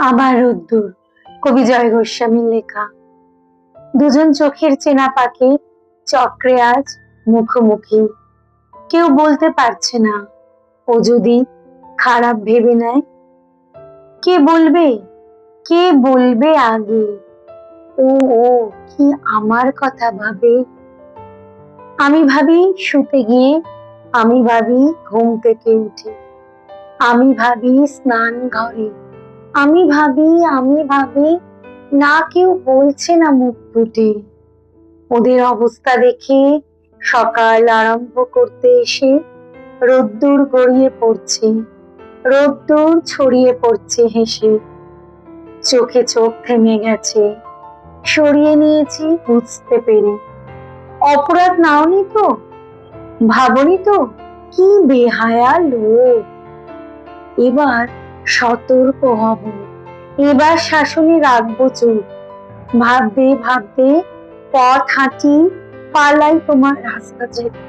আবার রোদ্দুর। কবি জয় গোস্বামীর লেখা। দুজন চোখের চেনা পাখি চক্রে আজ মুখোমুখি। কেউ বলতে পারছে না ও যদি খারাপ ভেবে নেয়। কে বলবে, কে বলবে আগে ও ও কি আমার কথা ভাবে। আমি ভাবি শুতে গিয়ে, আমি ভাবি ঘুম থেকে উঠে, আমি ভাবি স্নান ঘরে, আমি ভাবি না কেউ বলছে না মুখ ফুটে। ওদের অবস্থা দেখে সকাল আরম্ভ করতে এসে রোদ্দুর গড়িয়ে পড়ছে, রোদ্দুর ছড়িয়ে পড়ছে হেসে। চোখে চোখ থেমে গেছে, সরিয়ে নিয়েছি বুঝতে পেরে। অপরাধ নাওনি তো, ভাবনি তো কি বেহায়া লোক। এবার সতর্ক হব, এবার শাসনে রাখবো চোখ। ভাবতে ভাবতে পথ হাঁটি, পালাই তোমার রাস্তা ছেড়ে।